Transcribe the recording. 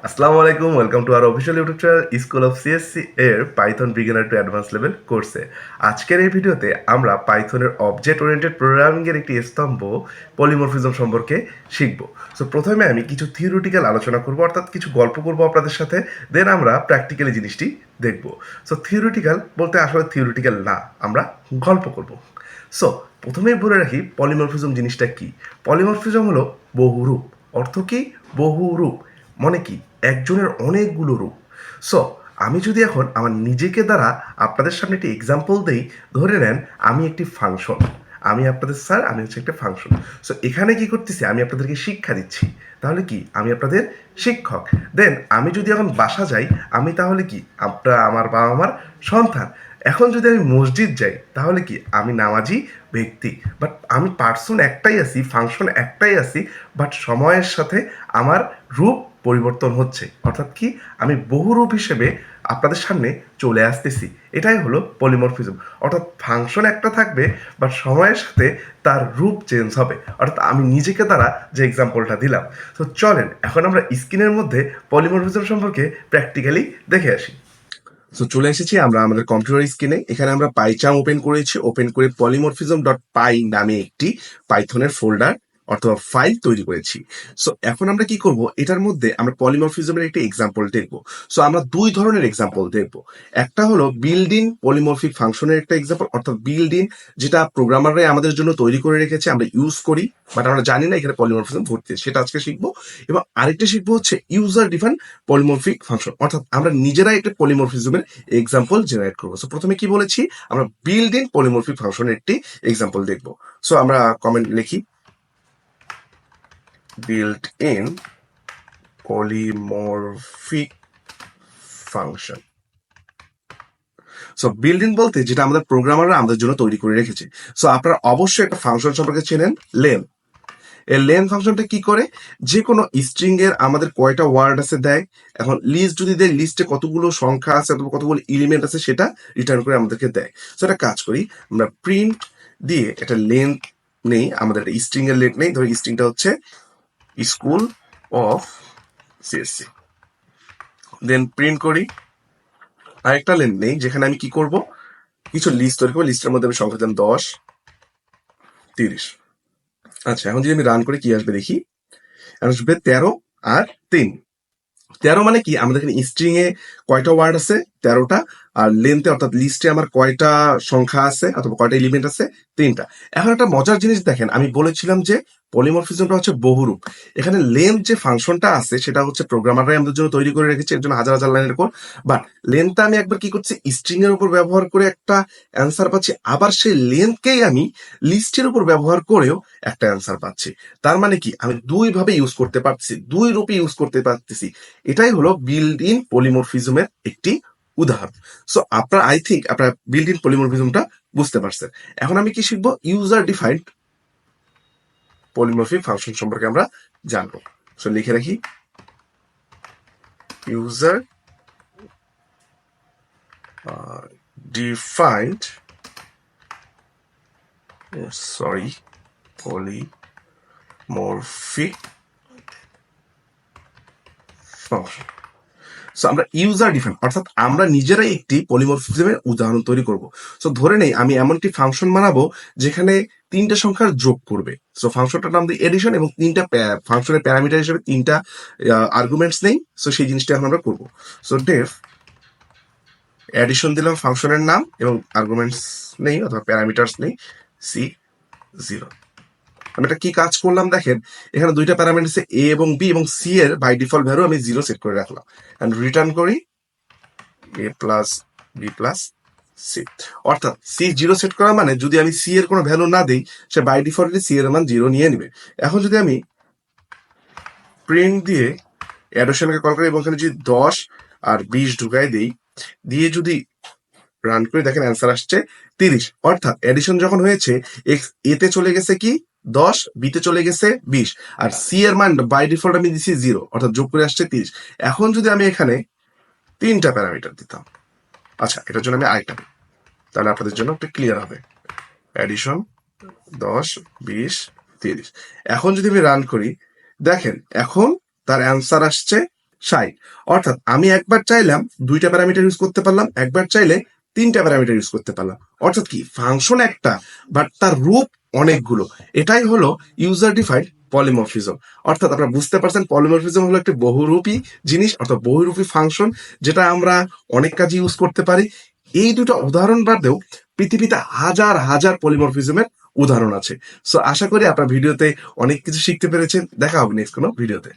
আসসালামু আলাইকুম, welcome to our official YouTube channel school of CSC এর Python beginner to advance level কোর্সে। আজকের এই ভিডিওতে আমরা পাইথনের অবজেক্ট ওরিয়েন্টেড প্রোগ্রামিংয়ের একটি স্তম্ভ পলিমরফিজম সম্পর্কে শিখব। সো প্রথমে আমি কিছু থিওরিটিক্যাল আলোচনা করব, অর্থাৎ কিছু গল্প করব আপনাদের সাথে, দেন আমরা প্র্যাকটিক্যালি জিনিসটি দেখব। সো থিওরিটিক্যাল বলতে আসলে থিওরিটিক্যাল না, আমরা গল্প করব। সো প্রথমেই বলে রাখি পলিমরফিজম জিনিসটা কি। পলিমরফিজম হলো বহুরূপ। অর্থ কি? বহুরূপ মানে কি? একজনের অনেকগুলো রূপ। সো আমি যদি এখন আমার নিজেকে দ্বারা আপনাদের সামনে একটি এক্সাম্পল দেই, ধরে নেন আমি একটি ফাংশন, আমি আপনাদের স্যার, আমি হচ্ছে একটা ফাংশন। সো এখানে কি করতেছি? আমি আপনাদেরকে শিক্ষা দিচ্ছি। তাহলে কি? আমি আপনাদের শিক্ষক। দেন আমি যদি এখন বাসা যাই, আমি তাহলে কি? আমার বাবা মার সন্তান। এখন যদি আমি মসজিদ যাই, তাহলে কি? আমি নামাজি ব্যক্তি। বাট আমি পার্সন একটাই আছি, ফাংশন একটাই আছি, বাট সময়ের সাথে আমার রূপ পরিবর্তন হচ্ছে। অর্থাৎ কি? আমি বহুরূপ হিসেবে আপনাদের সামনে চলে আসতেছি। এটাই হলো পলিমরফিজম। অর্থাৎ ফাংশন একটা থাকবে, বাট সময়ের সাথে তার রূপ চেঞ্জ হবে। অর্থাৎ আমি নিজেকে দ্বারা যে এক্সাম্পলটা দিলাম। তো চলেন এখন আমরা স্ক্রিনের মধ্যে পলিমরফিজম সম্পর্কে প্র্যাকটিক্যালি দেখে আসি। সো চলে এসেছি আমরা আমাদের কম্পিউটার স্ক্রিনে। এখানে আমরা পাইচাম ওপেন করেছি, ওপেন করে পলিমরফিজম ডট পাই নামে একটি পাইথনের ফোল্ডার অথবা ফাইল তৈরি করেছি। সো এখন আমরা কি করব? এটার মধ্যে আমরা পলিমরফিজমের একটি এক্সাম্পল দেখব। সো আমরা দুই ধরনের এক্সাম্পল দেখব। একটা হলো বিল্ড ইন পলিমরফিক ফাংশনের একটা এক্সাম্পল, অর্থাৎ বিল্ড ইন, যেটা প্রোগ্রামাররাই আমাদের জন্য তৈরি করে রেখেছে, আমরা ইউজ করি, বাট আমরা জানি না এখানে পলিমরফিজম ভর্তি আছে, সেটা আজকে শিখবো। এবং আরেকটা শিখবো হচ্ছে ইউজার ডিফাইন পলিমরফিক ফাংশন, অর্থাৎ আমরা নিজেরাই একটা পলিমরফিজমের এক্সাম্পল জেনারেট করবো। সো প্রথমে কি বলেছি? আমরা বিল্ড ইন পলিমরফিক ফাংশনের একটি এক্সাম্পল দেখবো। সো আমরা কমেন্ট লিখি, build in polymorphic function. So build in বলতে যেটা আমাদের প্রোগ্রামাররা আমাদের জন্য তৈরি করে রেখেছে। সো আপনারা অবশ্যই একটা ফাংশন সম্পর্কে চেনেন, লেন। এই লেন ফাংশনটা কি করে? যে কোনো স্ট্রিং এর আমাদের কয়টা ওয়ার্ড আছে দেয়। এখন লিস্ট যদি দেয়, লিস্টে কতগুলো সংখ্যা আছে অথবা কতগুলো এলিমেন্ট আছে সেটা রিটার্ন করে আমাদেরকে দেয়। সো এটা কাজ করি, আমরা প্রিন্ট দিয়ে একটা লেন্থ নেই, আমাদের একটা স্ট্রিং এর লেন্থ নেই, ধরি স্ট্রিংটা হচ্ছে school of CSC. Then print করি আরেকটা লেন্থ নেই, যেখানে আমি কি করব? কিছু লিস্ট তৈরি করবো। লিস্টের মধ্যে আমি সংখ্যা দিলাম 10, 30। আচ্ছা, এখন যদি আমি রান করে কি আসবে দেখি, আসবে 13 আর 3। 13 মানে কি? আমাদের এখানে স্ট্রিং এ কয়টা ওয়ার্ড আছে? 13টা। আর লেন্থে অর্থাৎ লিস্টে আমার কয়টা সংখ্যা আছে অথবা কয়টা এলিমেন্ট আছে? 3টা। এখন একটা মজার জিনিস দেখেন, আমি বলেছিলাম যে পলিমরফিজমটা হচ্ছে বহুরূপ। এখানে লেন্থ যে ফাংশনটা আছে সেটা হচ্ছে প্রোগ্রামাররাই আমাদের জন্য তৈরি করে রেখেছে, এর জন্য হাজার হাজার লাইনের কোড। বাট লেন্থটা আমি একবার কি করছি? স্ট্রিং এর উপর ব্যবহার করে একটা অ্যান্সার পাচ্ছি, আবার সেই লেন্থকেই আমি লিস্টের উপর ব্যবহার করেও একটা অ্যান্সার পাচ্ছি। তার মানে কি? আমি দুই ভাবে ইউজ করতে পারছি, দুই রূপে ইউজ করতে পারতেছি। এটাই হলো বিল্ড ইন পলিমরফিজমের একটি উদাহরণ। সো আপনার, আই থিঙ্ক আপনার বিল্ড ইন পলিমরফিজমটা বুঝতে পারছেন। এখন আমি কি শিখবো? ইউজার ডিফাইন্ড পলিমরফিক ফাংশন সম্পর্কে আমরা জানবো। সো লিখে রাখি, user defined polymorphic function. So আমরা ইউজার ডিফাইন, অর্থাৎ আমরা নিজেরাই একটি পলিমরফিজমের উদাহরণ তৈরি করব। সো ধরে নেই আমি এমন একটি ফাংশন বানাবো যেখানে 3টা সংখ্যার যোগ করবে। সো ফাংশনটার নাম দিই এডিশন, এবং 3টা ফাংশনের প্যারামিটার হিসেবে 3টা আর্গুমেন্টস নেই। সো সেই জিনিসটা এখন আমরা করবো। সো ডেফ এডিশন দিলাম ফাংশনের নাম, এবং আর্গুমেন্টস নেই অথবা প্যারামিটার্স নেই, C0। আমি এটা কি কাজ করলাম দেখেন, এখানে দুইটা প্যারামিটার আছে এ এবং বি, এবং সি এর বাই ডিফল্ট ভ্যালু আমি 0 সেট করে রাখলাম। এন্ড রিটার্ন করি a plus b plus c. অর্থাৎ সি 0 সেট করা মানে যদি আমি সি এর কোনো ভ্যালু না দিই, সে বাই ডিফল্টলি সি এর মান 0 নিয়ে নিবে। এখন যদি আমি প্রিন্ট দিয়ে অ্যাডিশনকে কল করি এবং এখানে যদি 10 আর 20 ঢুকাই দিই, দিয়ে যদি রান করে দেখেন অ্যান্সার আসছে 30। অর্থাৎ এডিশন যখন হয়েছে, এক্স এতে চলে গেছে কি 10, বিতে চলে গেছে 20, আর সি এর মান বাই ডিফল্ট আমি দিচ্ছি 0, অর্থাৎ যোগ করে আসছে 30। এখন যদি আমি এখানে 3টা প্যারামিটার দিতাম, আচ্ছা এটার জন্য আমি আরেকটা দিই, তাহলে আপনাদের জন্য একটু ক্লিয়ার হবে। এডিশন 10, 20, 30। এখন যদি আমি রান করি, দেখেন এখন তার অ্যান্সার আসছে 60। অর্থাৎ আমি একবার চাইলাম 2টা প্যারামিটার ইউজ করতে পারলাম, একবার চাইলে 3টা প্যারামিটার ইউজ করতে পারলাম। অর্থাৎ কি, ফাংশন একটা বাট তার রূপ অনেকগুলো। এটাই হলো ইউজার ডিফাইন্ড পলিমরফিজম। অর্থাৎ আপনারা বুঝতে পারছেন, পলিমরফিজম হলো একটি বহুরূপী জিনিস, অর্থাৎ বহুরূপী ফাংশন, যেটা আমরা অনেক কাজে ইউজ করতে পারি। এই দুটো উদাহরণ বাদেও পৃথিবীতে হাজার হাজার পলিমরফিজমের উদাহরণ আছে। সো আশা করি আপনার ভিডিওতে অনেক কিছু শিখতে পেরেছেন। দেখা হবে নেক্সট কোনো ভিডিওতে।